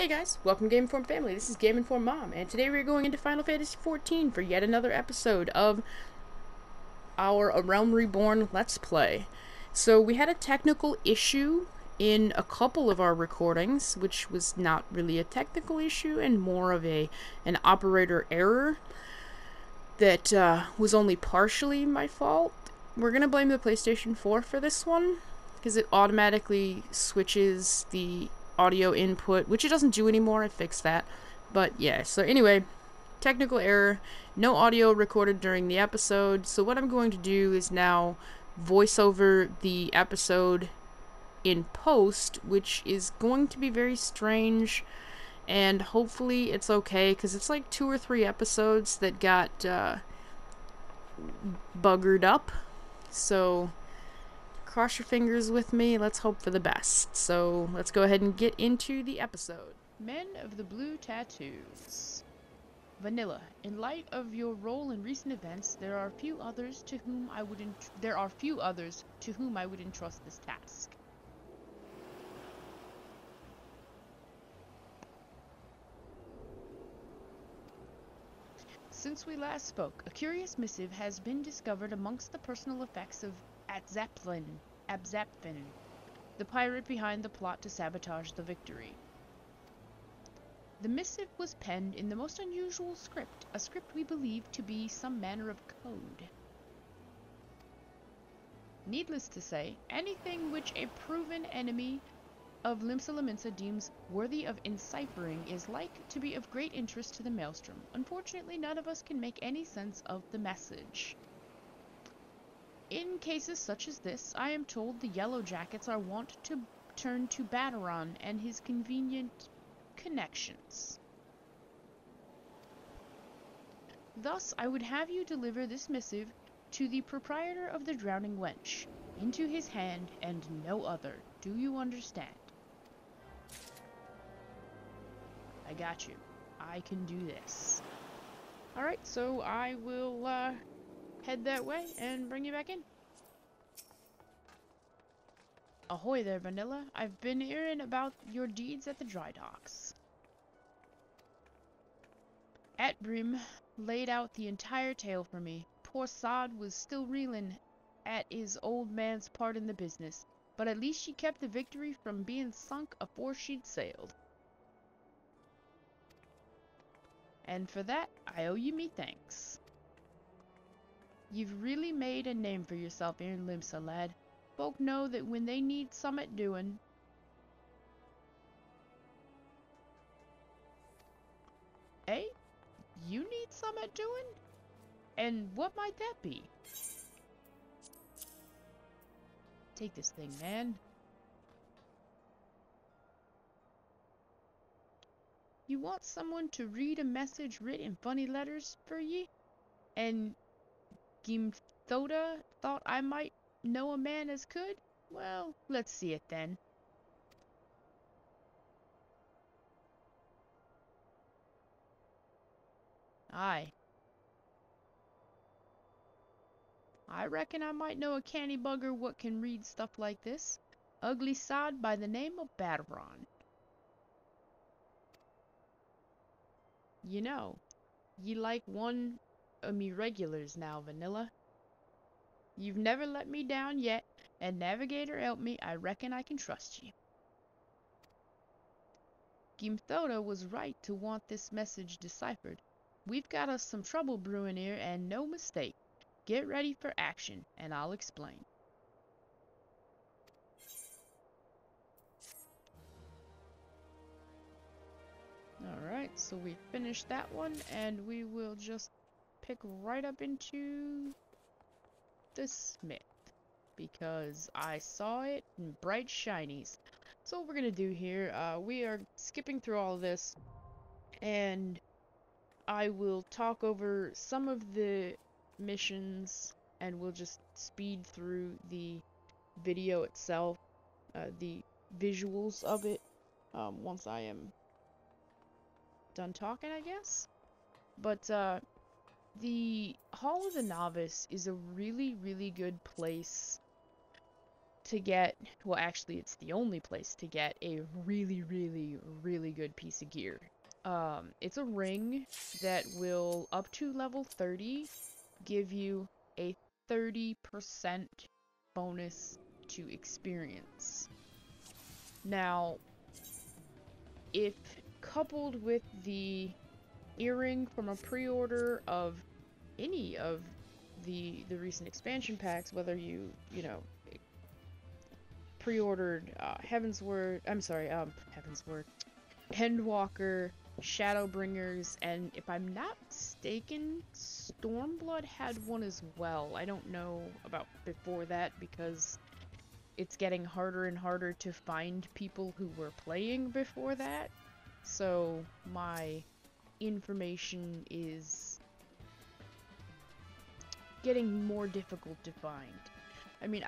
Hey guys, welcome to Game Informed Family. This is Game Informed Mom, and today we're going into Final Fantasy XIV for yet another episode of our A Realm Reborn Let's Play. So we had a technical issue in a couple of our recordings, which was not really a technical issue and more of an operator error that was only partially my fault. We're going to blame the PlayStation 4 for this one, because it automatically switches the audio input, which it doesn't do anymore. I fixed that. But yeah, so anyway, technical error, no audio recorded during the episode. So what I'm going to do is now voice over the episode in post, which is going to be very strange, and hopefully it's okay, because it's like 2 or 3 episodes that got buggered up. So cross your fingers with me. Let's hope for the best. So let's go ahead and get into the episode. Men of the Blue Tattoos. Vanilla, in light of your role in recent events, there are few others to whom I would entrust this task. Since we last spoke, a curious missive has been discovered amongst the personal effects of Abzapfin, the pirate behind the plot to sabotage the victory. The missive was penned in the most unusual script, a script we believe to be some manner of code. Needless to say, anything which a proven enemy of Limsa deems worthy of enciphering is like to be of great interest to the Maelstrom. Unfortunately, none of us can make any sense of the message. In cases such as this, I am told the Yellow Jackets are wont to turn to Baderon and his convenient connections. Thus, I would have you deliver this missive to the proprietor of the Drowning Wench, into his hand and no other. Do you understand? I got you. I can do this. Alright, so I will, head that way and bring you back in. Ahoy there, Vanilla. I've been hearing about your deeds at the dry docks. Atbrim laid out the entire tale for me. Poor Sod was still reeling at his old man's part in the business, but at least she kept the victory from being sunk afore she'd sailed. And for that, I owe you me thanks. You've really made a name for yourself here in Limsa, lad. Folk know that when they need summat doing. Eh? You need summat doing? And what might that be? Take this thing, man. You want someone to read a message writ in funny letters for ye? And Gimthoda thought I might know a man as could? Well, let's see it then. Aye. I reckon I might know a canny bugger what can read stuff like this. Ugly sod by the name of Baderon. You know, ye like one o' me regulars now, Vanilla. You've never let me down yet, and Navigator help me, I reckon I can trust ye. Gimthoda was right to want this message deciphered. We've got us some trouble brewing here, and no mistake. Get ready for action, and I'll explain. Alright, so we finished that one, and we will just pick right up into the smith, because I saw it in bright shinies. So what we're gonna do here, we are skipping through all of this, and I will talk over some of the missions, and we'll just speed through the video itself, the visuals of it, once I am done talking, I guess. But the Hall of the Novice is a really, really good place to get, well, actually, it's the only place to get a really, really, really good piece of gear. It's a ring that will, up to level 30, give you a 30% bonus to experience. Now, if coupled with the earring from a pre-order of any of the recent expansion packs, whether you know, pre-ordered Heavensward, Endwalker, Shadowbringers, and if I'm not mistaken, Stormblood had one as well. I don't know about before that because it's getting harder and harder to find people who were playing before that. So my information is getting more difficult to find. I mean,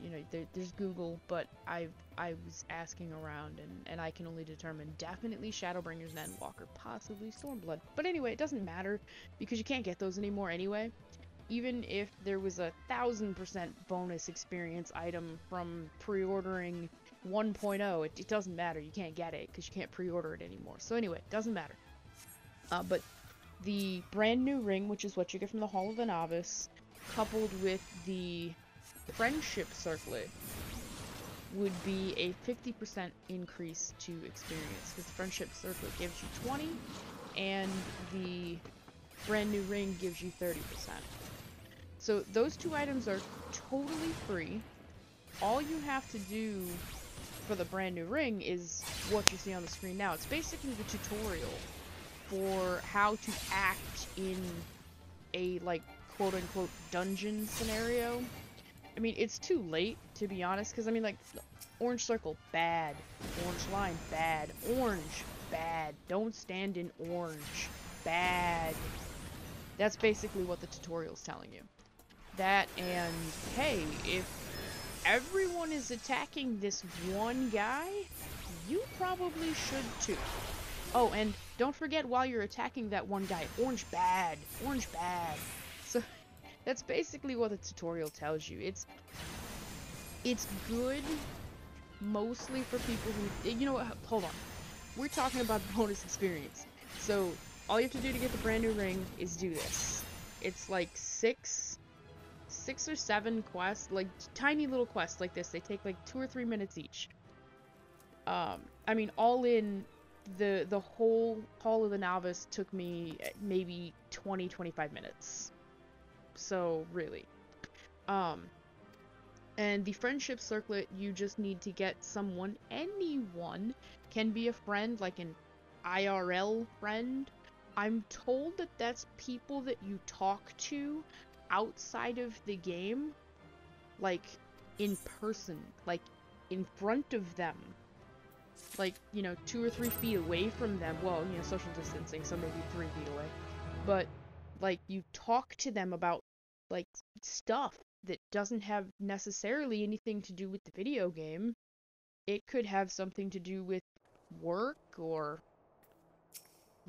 you know, there's Google, but I was asking around, and I can only determine definitely Shadowbringers and Endwalker, possibly Stormblood. But anyway, it doesn't matter, because you can't get those anymore anyway. Even if there was a 1000% bonus experience item from pre-ordering 1.0, it doesn't matter, you can't get it, because you can't pre-order it anymore. So anyway, it doesn't matter. But the brand new ring, which is what you get from the Hall of the Novice, coupled with the Friendship Circlet, would be a 50% increase to experience, because the Friendship Circlet gives you 20, and the brand new ring gives you 30%. So those two items are totally free. All you have to do for the brand new ring is what you see on the screen now. It's basically the tutorial for how to act in a, like, quote-unquote dungeon scenario. I mean, it's too late, to be honest, because, I mean, like, orange circle, bad. Orange line, bad. Orange, bad. Don't stand in orange, bad. That's basically what the tutorial's telling you. That, and, hey, if everyone is attacking this one guy, you probably should too. Oh, and don't forget while you're attacking that one guy, orange bad, orange bad. So that's basically what the tutorial tells you. It's good mostly for people who, you know what, hold on. We're talking about bonus experience. So all you have to do to get the brand new ring is do this. It's like six or seven quests, like tiny little quests like this. They take like 2 or 3 minutes each. I mean, all in, the whole Hall of the Novice took me maybe 20-25 minutes. So, really. And the Friendship Circlet, you just need to get someone, anyone, can be a friend, like an IRL friend. I'm told that that's people that you talk to outside of the game, like, in person, like, in front of them. Like, you know, 2 or 3 feet away from them. Well, you know, social distancing, so maybe 3 feet away. But, like, you talk to them about, like, stuff that doesn't have necessarily anything to do with the video game. It could have something to do with work, or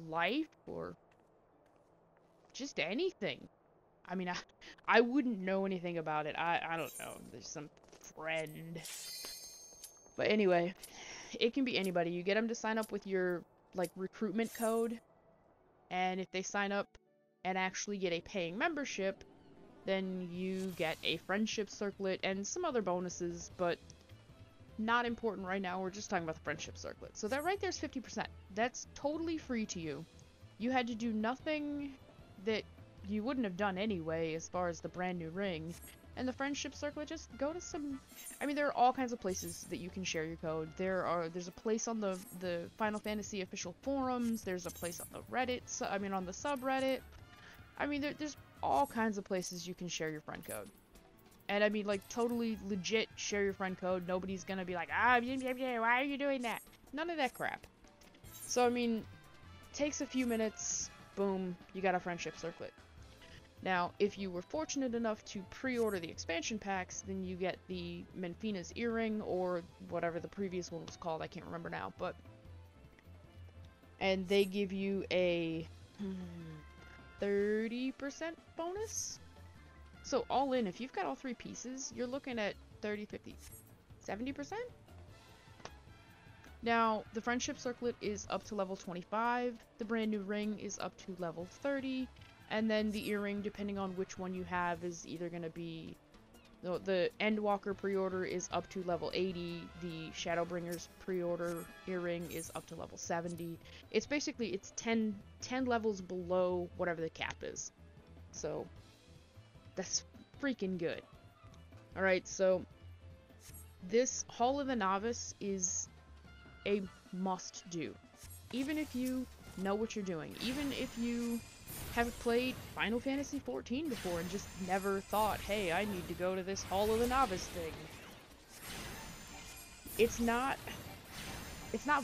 life, or just anything. I mean, I wouldn't know anything about it. I don't know. There's some friend. But anyway, it can be anybody. You get them to sign up with your, like, recruitment code, and if they sign up and actually get a paying membership, then you get a Friendship Circlet and some other bonuses, but not important right now. We're just talking about the Friendship Circlet. So that right there's 50%. That's totally free to you. You had to do nothing that you wouldn't have done anyway as far as the brand new ring. And the Friendship Circlet, just go to some... I mean, there are all kinds of places that you can share your code. There's a place on the Final Fantasy official forums. There's a place on the Reddit, on the subreddit. I mean, there's all kinds of places you can share your friend code. And I mean, like, totally legit share your friend code. Nobody's gonna be like, why are you doing that? None of that crap. So, I mean, takes a few minutes, boom, you got a Friendship Circlet. Now, if you were fortunate enough to pre-order the expansion packs, then you get the Menfina's earring, or whatever the previous one was called, I can't remember now, but... And they give you a 30% bonus? So all in, if you've got all 3 pieces, you're looking at 30, 50, 70%? Now, the Friendship Circlet is up to level 25, the brand new ring is up to level 30, and then the earring, depending on which one you have, is either going to be... The Endwalker pre-order is up to level 80, the Shadowbringer's pre-order earring is up to level 70. It's basically, it's 10 levels below whatever the cap is. So, that's freaking good. Alright, so, this Hall of the Novice is a must-do. Even if you know what you're doing, even if you have played Final Fantasy XIV before and just never thought, hey, I need to go to this Hall of the Novice thing. It's not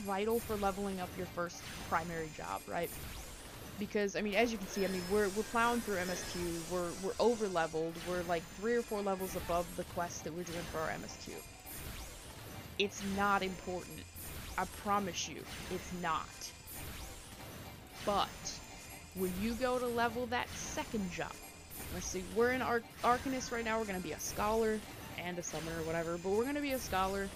vital for leveling up your first primary job, right? Because, I mean, as you can see, I mean, we're plowing through MSQ, we're over-leveled, we're like 3 or 4 levels above the quest that we're doing for our MSQ. It's not important. I promise you, it's not. But when you go to level that second job, let's see, we're in Arcanist right now, we're going to be a scholar and a summoner or whatever, but we're going to be a scholar.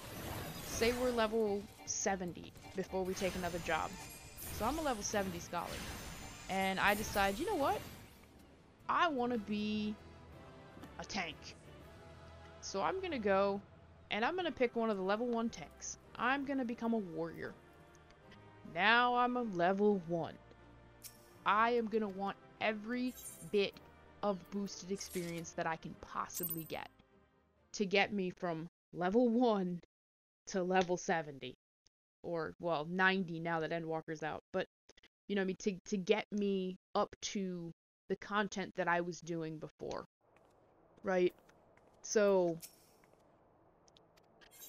Say we're level 70 before we take another job. So I'm a level 70 scholar. And I decide, you know what? I want to be a tank. So I'm going to go and I'm going to pick one of the level 1 tanks. I'm going to become a warrior. Now I'm a level 1. I am going to want every bit of boosted experience that I can possibly get to get me from level 1 to level 70. Or, well, 90 now that Endwalker's out. But, you know what I mean, to get me up to the content that I was doing before. Right? So,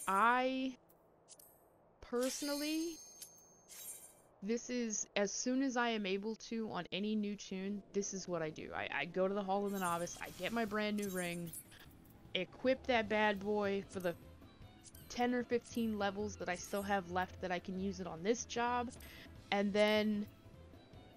I personally... This is, as soon as I am able to, on any new tune, this is what I do. I go to the Hall of the Novice, I get my brand new ring, equip that bad boy for the 10 or 15 levels that I still have left that I can use it on this job, and then,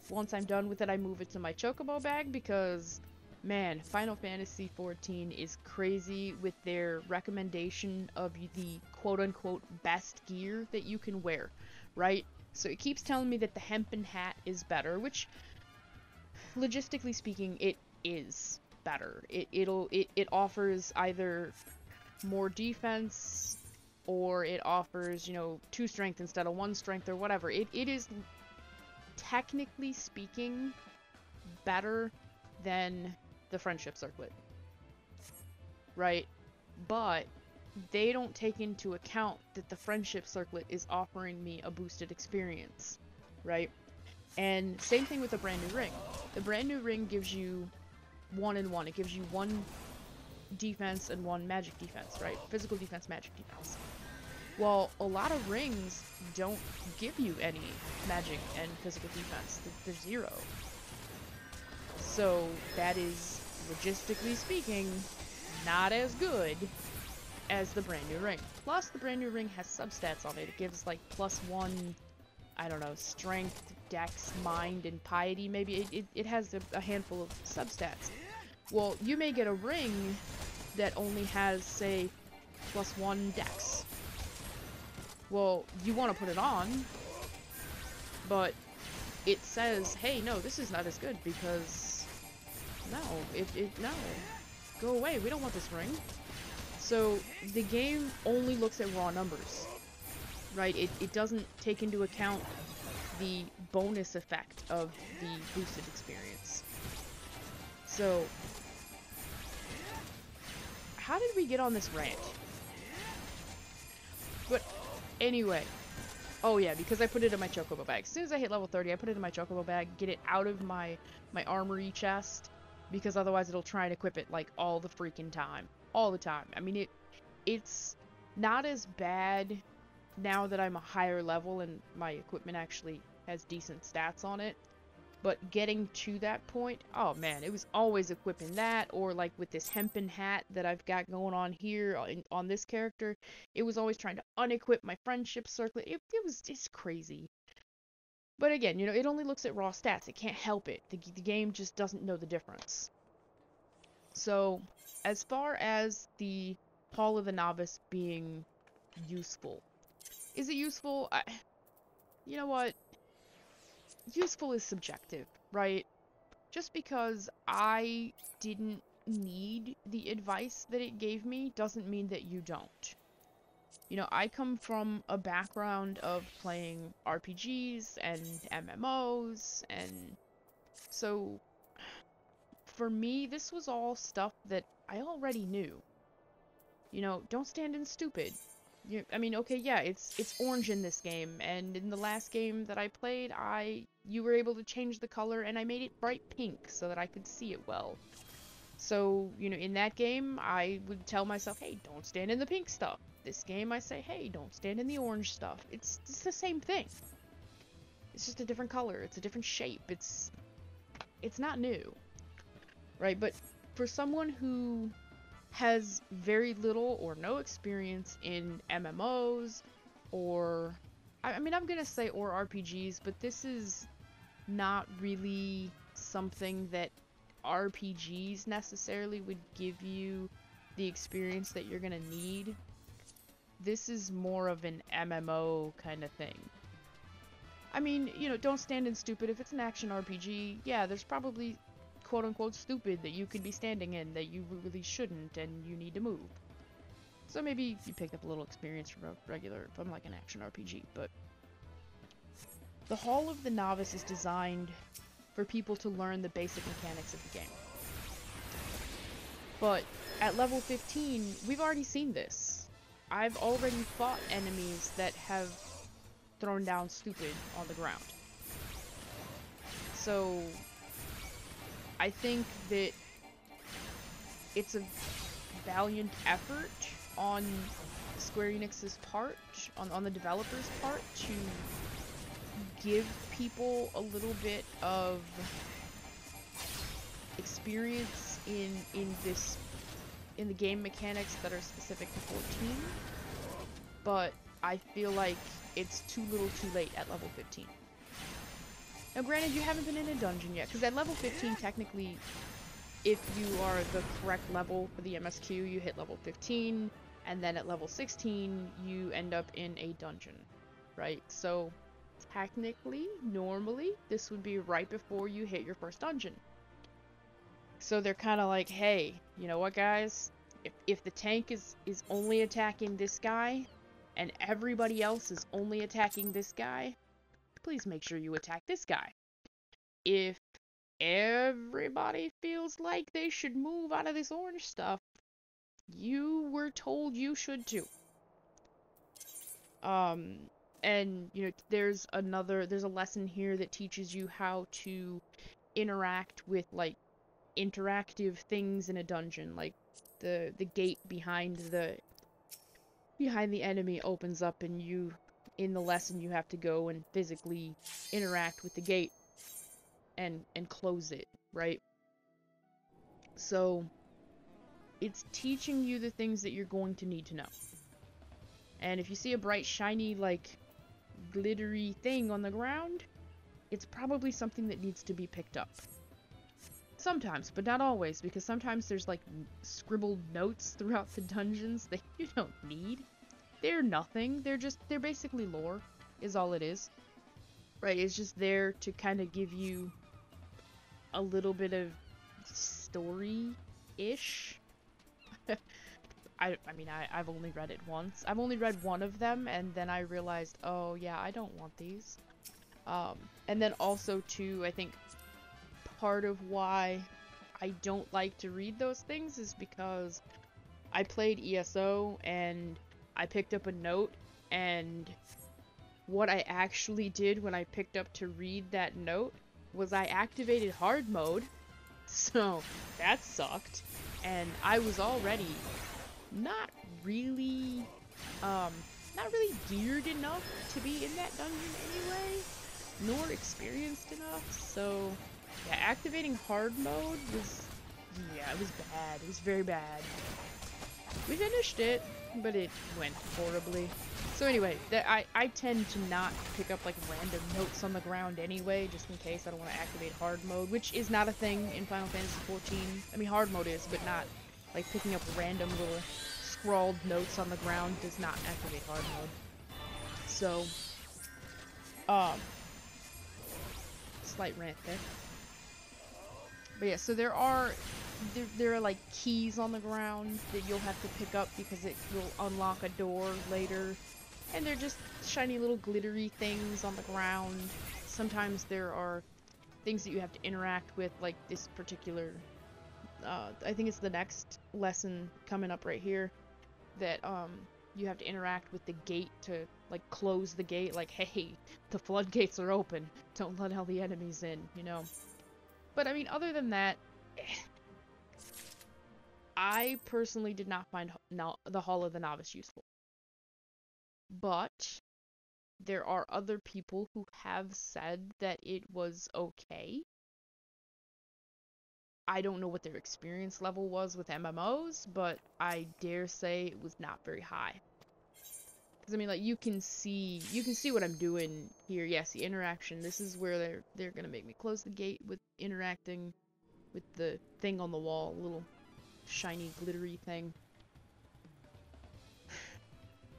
once I'm done with it, I move it to my Chocobo bag, because, man, Final Fantasy XIV is crazy with their recommendation of the quote-unquote best gear that you can wear, right? So it keeps telling me that the hempen hat is better, which, logistically speaking, it is better. It offers either more defense, or it offers, you know, 2 strength instead of 1 strength, or whatever. It is, technically speaking, better than the Friendship Circlet. Right? But they don't take into account that the Friendship Circlet is offering me a boosted experience, right? And same thing with the brand new ring. The brand new ring gives you 1 and 1. It gives you 1 defense and 1 magic defense, right? Physical defense, magic defense. Well, a lot of rings don't give you any magic and physical defense. They're 0. So that is, logistically speaking, not as good as the brand new ring. Plus, the brand new ring has substats on it. It gives, like, +1, I don't know, strength, dex, mind, and piety, maybe. It has a handful of substats. Well, you may get a ring that only has, say, +1 dex. Well, you want to put it on, but it says, hey, no, this is not as good, because, no, no, go away, we don't want this ring. So, the game only looks at raw numbers, right? It doesn't take into account the bonus effect of the boosted experience. So, how did we get on this rant? But, anyway. Oh yeah, because I put it in my Chocobo bag. As soon as I hit level 30, I put it in my Chocobo bag, get it out of my armory chest, because otherwise it'll try and equip it, like, all the freaking time. All the time. I mean, it's not as bad now that I'm a higher level and my equipment actually has decent stats on it. But getting to that point, oh man, it was always equipping that, or like with this hempen hat that I've got going on here on this character, it was always trying to unequip my Friendship Circlet. It's crazy. But again, you know, it only looks at raw stats. It can't help it. The game just doesn't know the difference. So, as far as the Hall of the Novice being useful, is it useful? You know what? Useful is subjective, right? Just because I didn't need the advice that it gave me doesn't mean that you don't. You know, I come from a background of playing RPGs and MMOs, and so for me, this was all stuff that I already knew. You know, don't stand in stupid. I mean, okay, yeah, it's orange in this game, and in the last game that I played, you were able to change the color, and I made it bright pink so that I could see it well. So, you know, in that game, I would tell myself, hey, don't stand in the pink stuff. This game, I say, hey, don't stand in the orange stuff. It's the same thing. It's just a different color. It's a different shape. It's not new, right? But for someone who has very little or no experience in MMOs or, I mean, I'm gonna say or RPGs, but this is not really something that RPGs necessarily would give you the experience that you're gonna need. This is more of an MMO kind of thing. I mean, you know, don't stand in stupid. If it's an action RPG, yeah, there's probably quote-unquote stupid that you could be standing in that you really shouldn't and you need to move. So maybe you picked up a little experience from like an action RPG, but the Hall of the Novice is designed for people to learn the basic mechanics of the game. But at level 15, we've already seen this. I've already fought enemies that have thrown down stupid on the ground. So I think that it's a valiant effort on Square Enix's part, on the developers' part, to give people a little bit of experience in the game mechanics that are specific to 14. But I feel like it's too little too late at level 15. Now granted, you haven't been in a dungeon yet, because at level 15, technically, if you are the correct level for the MSQ, you hit level 15, and then at level 16, you end up in a dungeon, right? So, technically, normally, this would be right before you hit your first dungeon. So they're kind of like, hey, you know what, guys? If the tank is only attacking this guy, and everybody else is only attacking this guy, please make sure you attack this guy. If everybody feels like they should move out of this orange stuff, you were told you should too. And, you know, there's a lesson here that teaches you how to interact with, like, interactive things in a dungeon, like the gate behind the enemy opens up, and in the lesson you have to go and physically interact with the gate and close it, right? So it's teaching you the things that you're going to need to know. And if you see a bright, shiny, like, glittery thing on the ground, it's probably something that needs to be picked up. Sometimes, but not always, because sometimes there's, like, scribbled notes throughout the dungeons that you don't need. They're nothing. They're basically lore, is all it is. Right, it's just there to kind of give you a little bit of story-ish. I mean, I've only read it once. I've only read one of them, and then I realized, oh yeah, I don't want these. And then also, too, I think part of why I don't like to read those things is because I played ESO, and I picked up a note, and what I actually did when I picked up to read that note was I activated hard mode, so that sucked, and I was already not really geared enough to be in that dungeon anyway, nor experienced enough, so yeah, activating hard mode was, yeah, it was bad. It was very bad. We finished it, but it went horribly. So anyway, I tend to not pick up like random notes on the ground anyway, just in case I don't want to activate hard mode, which is not a thing in Final Fantasy XIV. I mean, hard mode is, but not like picking up random little scrawled notes on the ground does not activate hard mode. So, slight rant there. But yeah, so there are like keys on the ground that you'll have to pick up because it will unlock a door later. And they're just shiny little glittery things on the ground. Sometimes there are things that you have to interact with, like this particular, I think it's the next lesson coming up right here, that you have to interact with the gate to like close the gate, like, hey, the floodgates are open, don't let all the enemies in, you know. But I mean, other than that, I personally did not find the Hall of the Novice useful. But there are other people who have said that it was okay. I don't know what their experience level was with MMOs, but I dare say it was not very high. Because I mean, like, you can see what I'm doing here. Yes, the interaction. This is where they're gonna make me close the gate with interacting with the thing on the wall, little shiny glittery thing.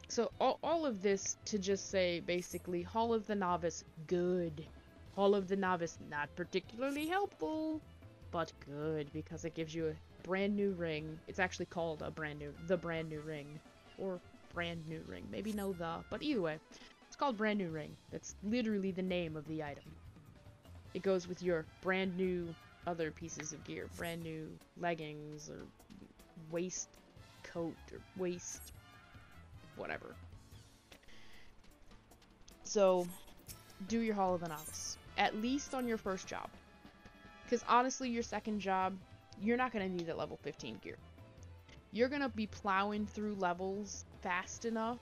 So all of this to just say, basically, Hall of the Novice, good. Hall of the Novice, not particularly helpful, but good, because it gives you a brand new ring. It's actually called the brand new ring, or brand new ring. Maybe no the, but either way, it's called brand new ring. That's literally the name of the item. It goes with your brand new other pieces of gear, brand new leggings, or waist coat, or waist whatever. So, do your Hall of the Novice. At least on your first job. Because honestly, your second job, you're not going to need that level 15 gear. You're going to be plowing through levels fast enough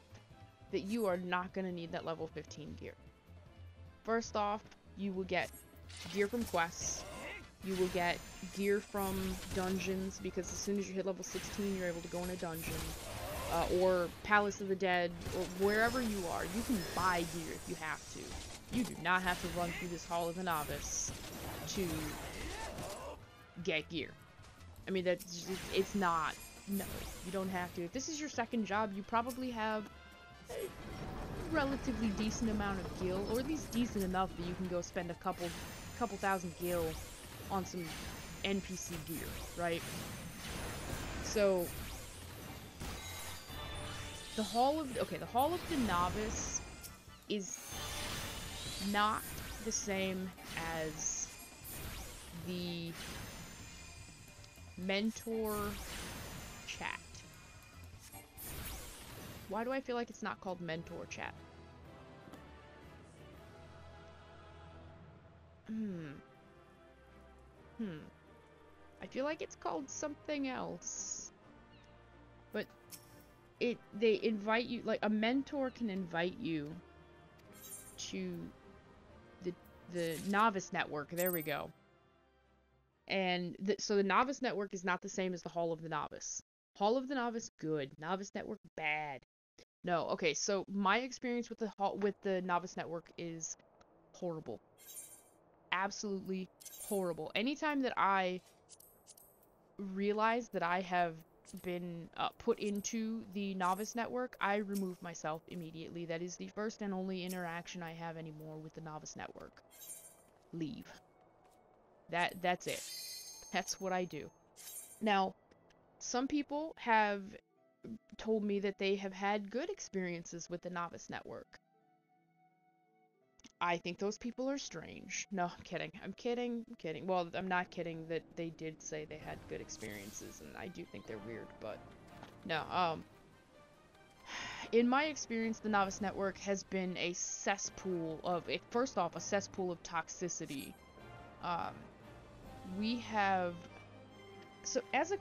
that you are not going to need that level 15 gear. First off, you will get gear from quests. You will get gear from dungeons, because as soon as you hit level 16, you're able to go in a dungeon. Or Palace of the Dead, or wherever you are, you can buy gear if you have to. You do not have to run through this Hall of the Novice to get gear. I mean, it's not. No, you don't have to. If this is your second job, you probably have a relatively decent amount of gil, or at least decent enough that you can go spend a couple thousand gil on some NPC gear, right? So the Hall of the Novice is not the same as the mentor chat. Why do I feel like it's not called mentor chat? I feel like it's called something else. But they invite you, like, a mentor can invite you to the Novice Network. There we go. And so the Novice Network is not the same as the Hall of the Novice. Hall of the Novice, good. Novice Network, bad. No, okay, so my experience with the Novice Network is horrible. Absolutely horrible. Anytime that I realize that I have been put into the Novice Network, I remove myself immediately. That is the first and only interaction I have anymore with the Novice Network. Leave. That's it. That's what I do. Now, some people have told me that they have had good experiences with the Novice Network. I think those people are strange. No, I'm kidding. I'm kidding. Well, I'm not kidding that they did say they had good experiences, and I do think they're weird, but no, in my experience, the Novice Network has been a cesspool of, first off, a cesspool of toxicity. We have, so as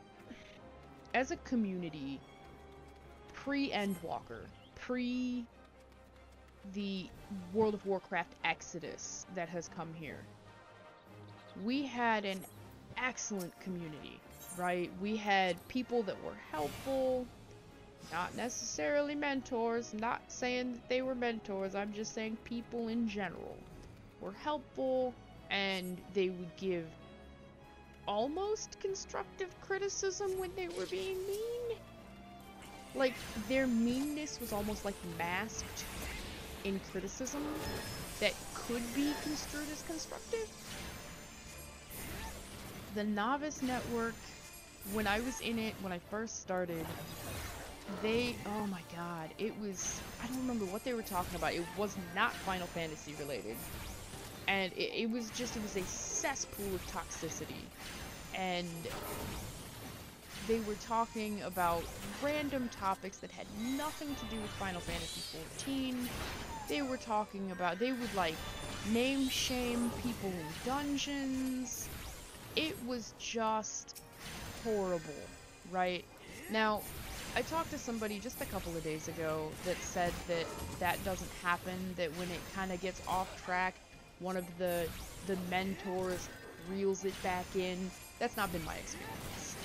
a community, pre-Endwalker, pre the World of Warcraft exodus that has come here, we had an excellent community, right? We had people that were helpful, Not necessarily mentors, not saying that they were mentors, I'm just saying people in general were helpful, and they would give almost constructive criticism when they were being mean. Like, their meanness was almost like masked in criticism that could be construed as constructive. The Novice Network, when I was in it, when I first started, oh my god, it was, I don't remember what they were talking about. It was not Final Fantasy related. And it was a cesspool of toxicity. And they were talking about random topics that had nothing to do with Final Fantasy XIV. They were talking about, they would like name shame people in dungeons. It was just horrible, right? Now, I talked to somebody just a couple of days ago that said that that doesn't happen, that when it kind of gets off track, one of the mentors reels it back in. That's not been my experience.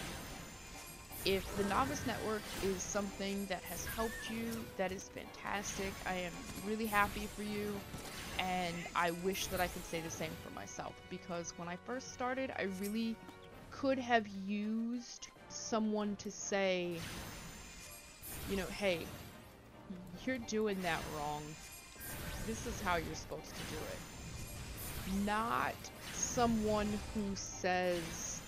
If the Novice Network is something that has helped you, that is fantastic. I am really happy for you, and I wish that I could say the same for myself, because when I first started, I really could have used someone to say, you know, hey, you're doing that wrong. This is how you're supposed to do it. Not someone who says,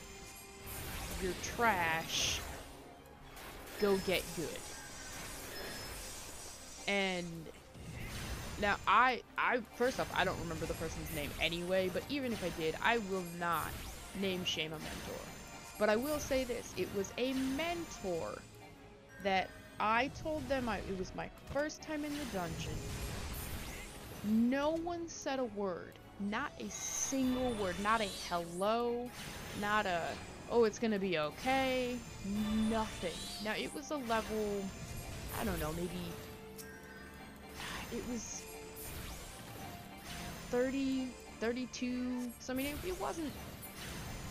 you're trash, go get good. And now first off, I don't remember the person's name anyway, but even if I did, I will not name shame a mentor. But I will say this, it was a mentor that I told them it was my first time in the dungeon. No one said a word. Not a single word. Not a hello. Not a, oh, it's gonna be okay. Nothing. Now, it was a level, I don't know, maybe, it was 30, 32, so I mean, it wasn't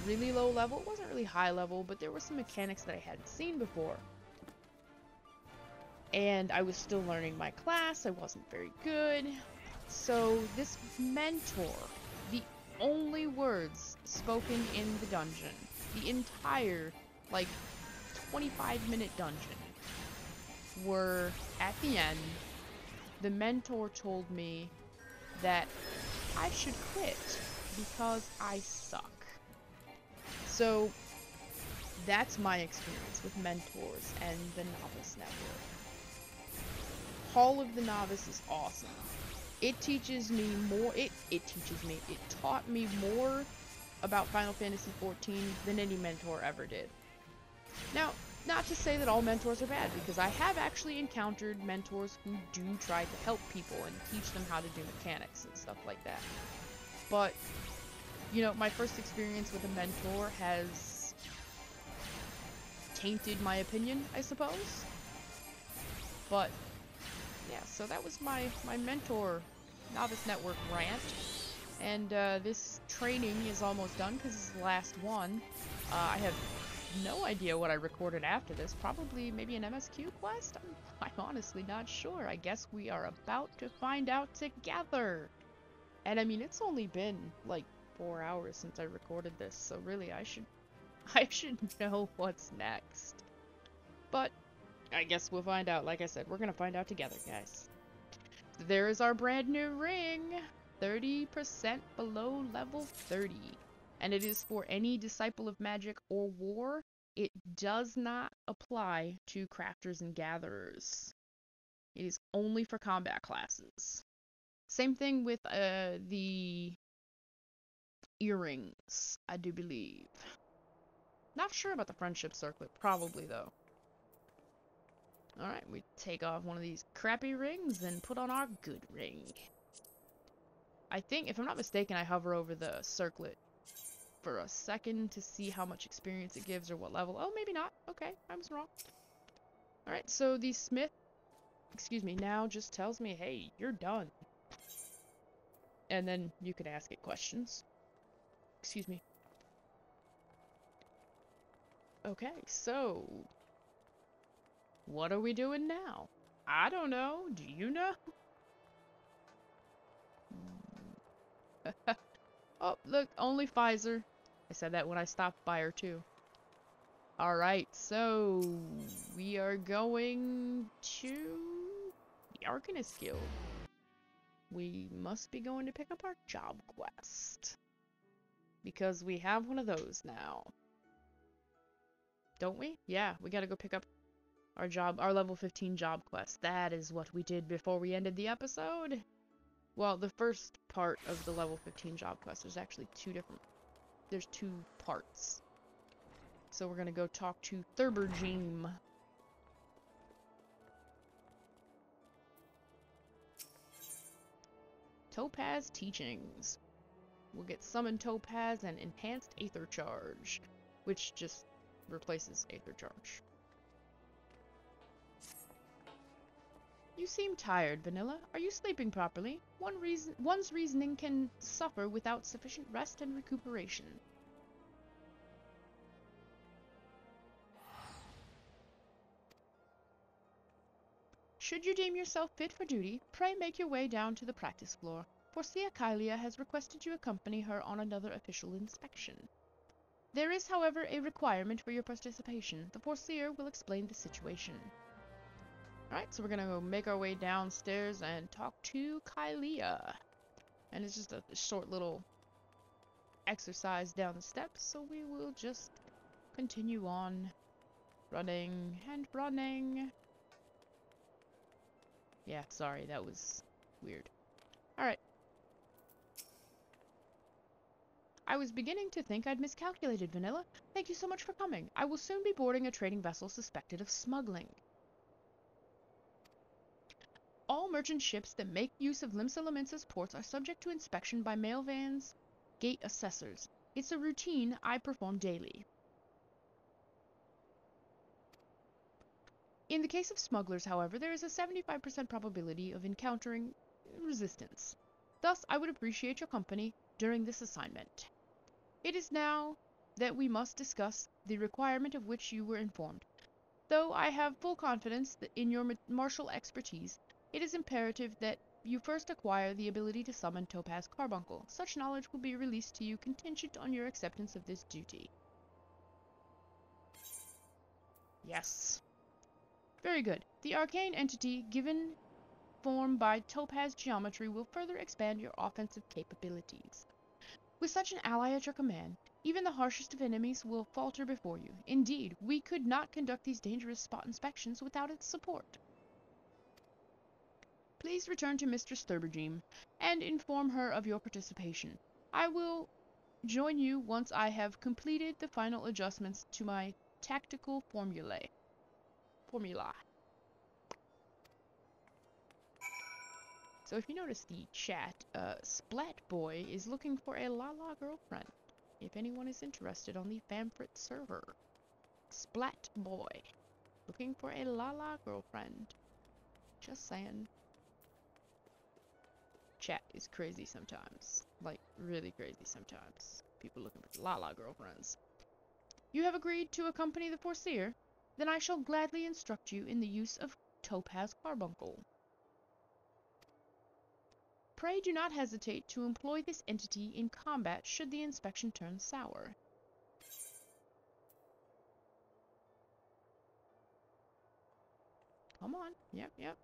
really low level, it wasn't really high level, but there were some mechanics that I hadn't seen before. And I was still learning my class, I wasn't very good. So this mentor, the only words spoken in the dungeon, the entire, like, 25-minute dungeon, were, at the end, the mentor told me that I should quit because I suck. So that's my experience with mentors and the Novice Network. Hall of the Novice is awesome. It teaches me more, it taught me more about Final Fantasy XIV than any mentor ever did. Now, not to say that all mentors are bad, because I have actually encountered mentors who do try to help people and teach them how to do mechanics and stuff like that. But, you know, my first experience with a mentor has tainted my opinion, I suppose. But yeah, so that was my mentor Novice Network rant, and this training is almost done because it's the last one. I have no idea what I recorded after this, probably maybe an MSQ quest? I'm honestly not sure. I guess we are about to find out together. And I mean, it's only been like 4 hours since I recorded this, so really I should know what's next. But I guess we'll find out. Like I said, we're gonna find out together, guys. There is our brand new ring. 30% below level 30. And it is for any Disciple of Magic or War. It does not apply to Crafters and Gatherers. It is only for combat classes. Same thing with the earrings, I do believe. Not sure about the Friendship Circlet. Probably, though. Alright, we take off one of these crappy rings and put on our good ring. I think, if I'm not mistaken, I hover over the circlet for a second to see how much experience it gives or what level. Oh, maybe not. Okay, I was wrong. Alright, so the smith, now just tells me, hey, you're done. And then you could ask it questions. Excuse me. Okay, so What are we doing now? I don't know. Do you know? Oh, look, only Pfizer. I said that when I stopped by her, too. Alright, so we are going to the Arcanist Guild. We must be going to pick up our job quest. Because we have one of those now. Don't we? Yeah, we gotta go pick up our level 15 job quest. That is what we did before we ended the episode. Well, the first part of the level 15 job quest, there's actually there's two parts. So we're gonna go talk to Thurbergeme. Topaz Teachings. We'll get Summoned Topaz and Enhanced Aether Charge, which just replaces Aether Charge. You seem tired, Vanilla. Are you sleeping properly? One's reasoning can suffer without sufficient rest and recuperation. Should you deem yourself fit for duty, pray make your way down to the practice floor. Forcia Kylia has requested you accompany her on another official inspection. There is, however, a requirement for your participation. The Forseer will explain the situation. Alright, so we're gonna go make our way downstairs and talk to Kylia. And it's just a short little exercise down the steps, so we will just continue on running and running. Yeah, sorry, that was weird. Alright. I was beginning to think I'd miscalculated, Vanilla. Thank you so much for coming. I will soon be boarding a trading vessel suspected of smuggling. All merchant ships that make use of Limsa Lominsa's ports are subject to inspection by Mailvan's gate assessors. It's a routine I perform daily. In the case of smugglers, however, there is a 75% probability of encountering resistance. Thus, I would appreciate your company during this assignment. It is now that we must discuss the requirement of which you were informed. Though I have full confidence in your martial expertise, it is imperative that you first acquire the ability to summon Topaz Carbuncle. Such knowledge will be released to you contingent on your acceptance of this duty. Yes. Very good. The arcane entity given form by Topaz geometry will further expand your offensive capabilities. With such an ally at your command, even the harshest of enemies will falter before you. Indeed, we could not conduct these dangerous spot inspections without its support. Please return to Mistress Thurbergeme and inform her of your participation. I will join you once I have completed the final adjustments to my tactical formula. So if you notice the chat, Splat Boy is looking for a Lala girlfriend. If anyone is interested on the Famfrit server. Splat Boy. Looking for a Lala girlfriend. Just saying. Chat is crazy sometimes. Like, really crazy sometimes. People looking for Lala girlfriends. You have agreed to accompany the Forseer? Then I shall gladly instruct you in the use of Topaz Carbuncle. Pray do not hesitate to employ this entity in combat should the inspection turn sour. Come on. Yep.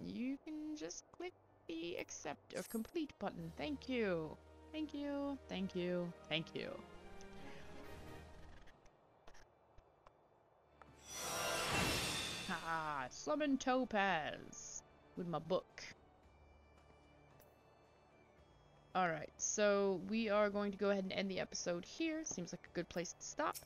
You can just click the accept or complete button. Thank you. Thank you. Ah, summon Topaz with my book. Alright, so we are going to go ahead and end the episode here. Seems like a good place to stop.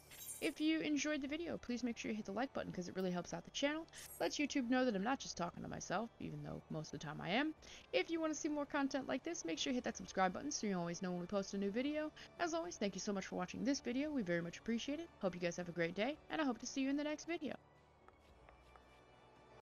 If you enjoyed the video, please make sure you hit the like button because it really helps out the channel. Lets YouTube know that I'm not just talking to myself, even though most of the time I am. If you want to see more content like this, make sure you hit that subscribe button so you always know when we post a new video. As always, thank you so much for watching this video. We very much appreciate it. Hope you guys have a great day, and I hope to see you in the next video.